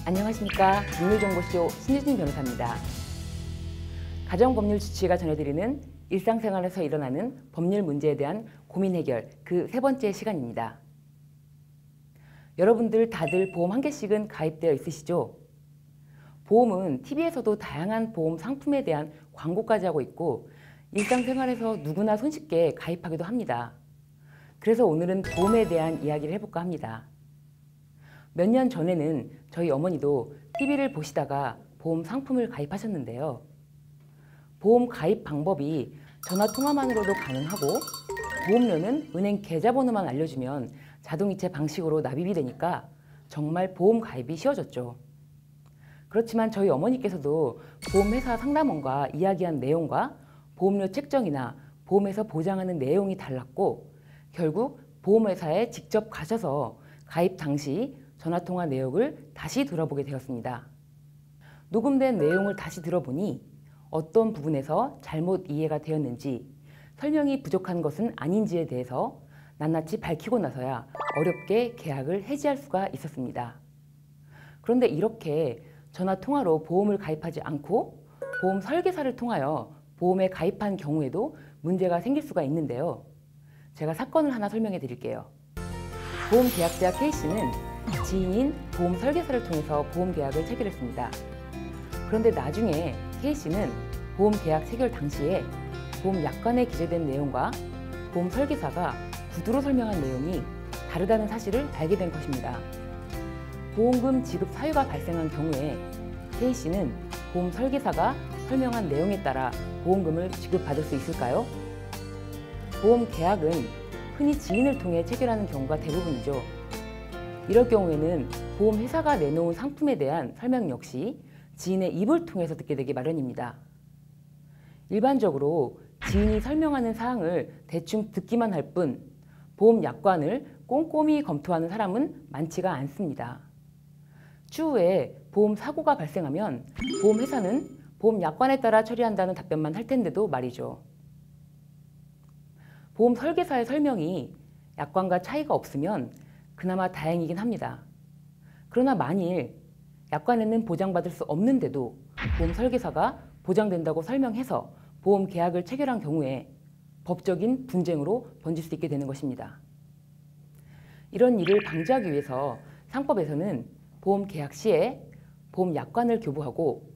안녕하십니까. 법률정보쇼 신유진 변호사입니다. 가정법률 주치의가 전해드리는 일상생활에서 일어나는 법률 문제에 대한 고민 해결 그 세 번째 시간입니다. 여러분들 다들 보험 한 개씩은 가입되어 있으시죠? 보험은 TV에서도 다양한 보험 상품에 대한 광고까지 하고 있고 일상생활에서 누구나 손쉽게 가입하기도 합니다. 그래서 오늘은 보험에 대한 이야기를 해볼까 합니다. 몇 년 전에는 저희 어머니도 TV를 보시다가 보험 상품을 가입하셨는데요. 보험 가입 방법이 전화통화만으로도 가능하고 보험료는 은행 계좌번호만 알려주면 자동이체 방식으로 납입이 되니까 정말 보험 가입이 쉬워졌죠. 그렇지만 저희 어머니께서도 보험회사 상담원과 이야기한 내용과 보험료 책정이나 보험에서 보장하는 내용이 달랐고 결국 보험회사에 직접 가셔서 가입 당시 전화통화 내역을 다시 들어보게 되었습니다. 녹음된 내용을 다시 들어보니 어떤 부분에서 잘못 이해가 되었는지 설명이 부족한 것은 아닌지에 대해서 낱낱이 밝히고 나서야 어렵게 계약을 해지할 수가 있었습니다. 그런데 이렇게 전화통화로 보험을 가입하지 않고 보험 설계사를 통하여 보험에 가입한 경우에도 문제가 생길 수가 있는데요. 제가 사건을 하나 설명해 드릴게요. 보험 계약자 K씨는 지인인 보험 설계사를 통해서 보험 계약을 체결했습니다. 그런데 나중에 K씨는 보험 계약 체결 당시에 보험 약관에 기재된 내용과 보험 설계사가 구두로 설명한 내용이 다르다는 사실을 알게 된 것입니다. 보험금 지급 사유가 발생한 경우에 K씨는 보험 설계사가 설명한 내용에 따라 보험금을 지급받을 수 있을까요? 보험 계약은 흔히 지인을 통해 체결하는 경우가 대부분이죠. 이럴 경우에는 보험회사가 내놓은 상품에 대한 설명 역시 지인의 입을 통해서 듣게 되기 마련입니다. 일반적으로 지인이 설명하는 사항을 대충 듣기만 할 뿐 보험 약관을 꼼꼼히 검토하는 사람은 많지가 않습니다. 추후에 보험 사고가 발생하면 보험회사는 보험 약관에 따라 처리한다는 답변만 할 텐데도 말이죠. 보험 설계사의 설명이 약관과 차이가 없으면 그나마 다행이긴 합니다. 그러나 만일 약관에는 보장받을 수 없는데도 보험 설계사가 보장된다고 설명해서 보험 계약을 체결한 경우에 법적인 분쟁으로 번질 수 있게 되는 것입니다. 이런 일을 방지하기 위해서 상법에서는 보험 계약 시에 보험 약관을 교부하고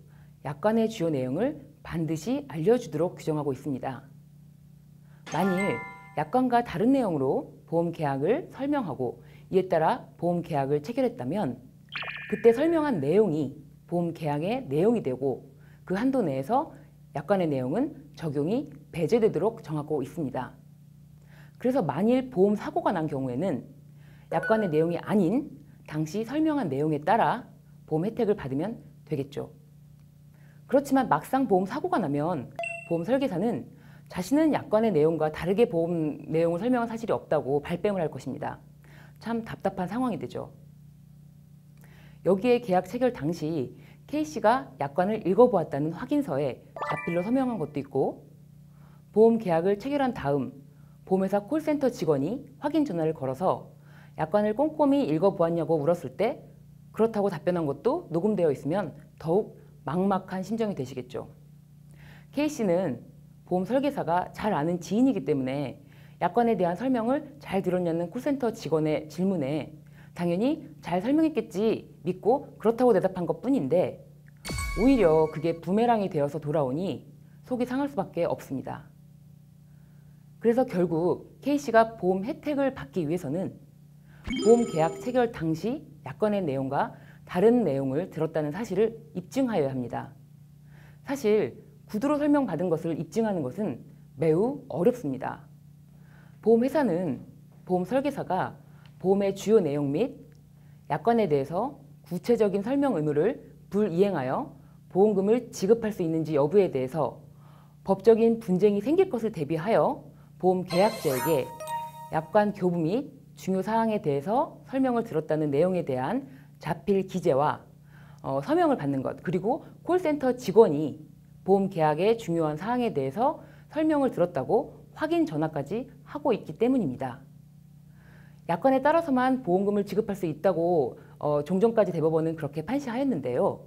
약관의 주요 내용을 반드시 알려주도록 규정하고 있습니다. 만일 약관과 다른 내용으로 보험 계약을 설명하고 이에 따라 보험 계약을 체결했다면 그때 설명한 내용이 보험 계약의 내용이 되고 그 한도 내에서 약관의 내용은 적용이 배제되도록 정하고 있습니다. 그래서 만일 보험 사고가 난 경우에는 약관의 내용이 아닌 당시 설명한 내용에 따라 보험 혜택을 받으면 되겠죠. 그렇지만 막상 보험 사고가 나면 보험 설계사는 자신은 약관의 내용과 다르게 보험 내용을 설명한 사실이 없다고 발뺌을 할 것입니다. 참 답답한 상황이 되죠. 여기에 계약 체결 당시 K씨가 약관을 읽어보았다는 확인서에 자필로 서명한 것도 있고 보험 계약을 체결한 다음 보험회사 콜센터 직원이 확인 전화를 걸어서 약관을 꼼꼼히 읽어보았냐고 물었을 때 그렇다고 답변한 것도 녹음되어 있으면 더욱 막막한 심정이 되시겠죠. K씨는 보험 설계사가 잘 아는 지인이기 때문에 약관에 대한 설명을 잘 들었냐는 콜센터 직원의 질문에 당연히 잘 설명했겠지 믿고 그렇다고 대답한 것뿐인데 오히려 그게 부메랑이 되어서 돌아오니 속이 상할 수밖에 없습니다. 그래서 결국 K씨가 보험 혜택을 받기 위해서는 보험 계약 체결 당시 약관의 내용과 다른 내용을 들었다는 사실을 입증하여야 합니다. 사실 구두로 설명받은 것을 입증하는 것은 매우 어렵습니다. 보험회사는 보험 설계사가 보험의 주요 내용 및 약관에 대해서 구체적인 설명 의무를 불이행하여 보험금을 지급할 수 있는지 여부에 대해서 법적인 분쟁이 생길 것을 대비하여 보험 계약자에게 약관 교부 및 중요 사항에 대해서 설명을 들었다는 내용에 대한 자필 기재와 서명을 받는 것, 그리고 콜센터 직원이 보험 계약의 중요한 사항에 대해서 설명을 들었다고 확인 전화까지 하고 있기 때문입니다. 약관에 따라서만 보험금을 지급할 수 있다고 종전까지 대법원은 그렇게 판시하였는데요.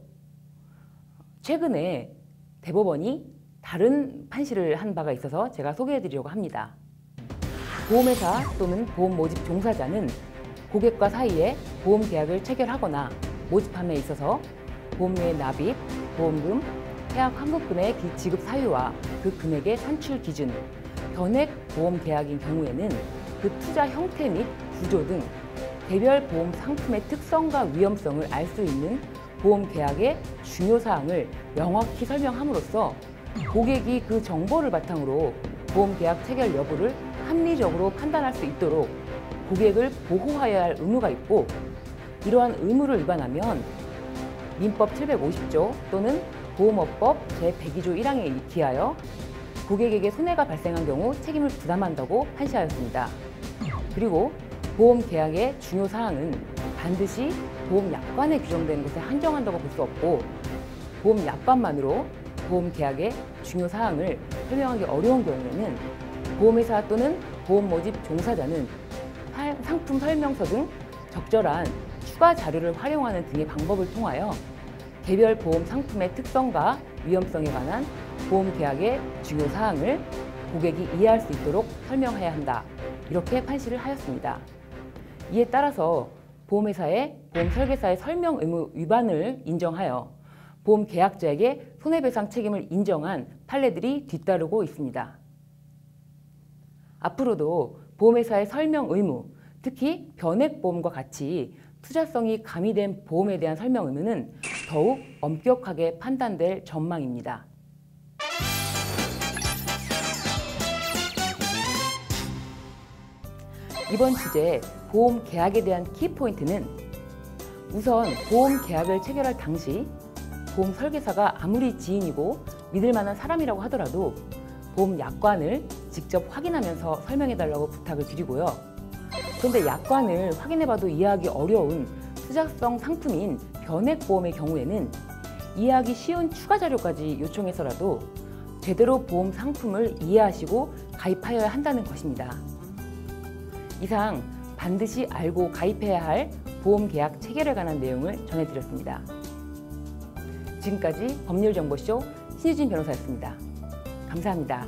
최근에 대법원이 다른 판시를 한 바가 있어서 제가 소개해드리려고 합니다. 보험회사 또는 보험 모집 종사자는 고객과 사이에 보험 계약을 체결하거나 모집함에 있어서 보험료의 납입, 보험금, 해약 환급금의 지급 사유와 그 금액의 산출 기준, 변액 보험 계약인 경우에는 그 투자 형태 및 구조 등 개별 보험 상품의 특성과 위험성을 알 수 있는 보험 계약의 중요 사항을 명확히 설명함으로써 고객이 그 정보를 바탕으로 보험 계약 체결 여부를 합리적으로 판단할 수 있도록 고객을 보호하여야 할 의무가 있고, 이러한 의무를 위반하면 민법 750조 또는 보험업법 제102조 1항에 기하여 고객에게 손해가 발생한 경우 책임을 부담한다고 판시하였습니다. 그리고 보험 계약의 중요 사항은 반드시 보험 약관에 규정되는 것에 한정한다고 볼 수 없고, 보험 약관만으로 보험 계약의 중요 사항을 설명하기 어려운 경우에는 보험회사 또는 보험 모집 종사자는 상품 설명서 등 적절한 추가 자료를 활용하는 등의 방법을 통하여 개별 보험 상품의 특성과 위험성에 관한 보험 계약의 중요 사항을 고객이 이해할 수 있도록 설명해야 한다. 이렇게 판시를 하였습니다. 이에 따라서 보험회사의 보험 설계사의 설명 의무 위반을 인정하여 보험 계약자에게 손해배상 책임을 인정한 판례들이 뒤따르고 있습니다. 앞으로도 보험회사의 설명 의무, 특히 변액보험과 같이 투자성이 가미된 보험에 대한 설명 의무는 더욱 엄격하게 판단될 전망입니다. 이번 주제 보험 계약에 대한 키포인트는 우선 보험 계약을 체결할 당시 보험 설계사가 아무리 지인이고 믿을 만한 사람이라고 하더라도 보험 약관을 직접 확인하면서 설명해달라고 부탁을 드리고요. 그런데 약관을 확인해봐도 이해하기 어려운 투자성 상품인 변액보험의 경우에는 이해하기 쉬운 추가 자료까지 요청해서라도 제대로 보험 상품을 이해하시고 가입하여야 한다는 것입니다. 이상 반드시 알고 가입해야 할 보험 계약 체결에 관한 내용을 전해드렸습니다. 지금까지 법률정보쇼 신유진 변호사였습니다. 감사합니다.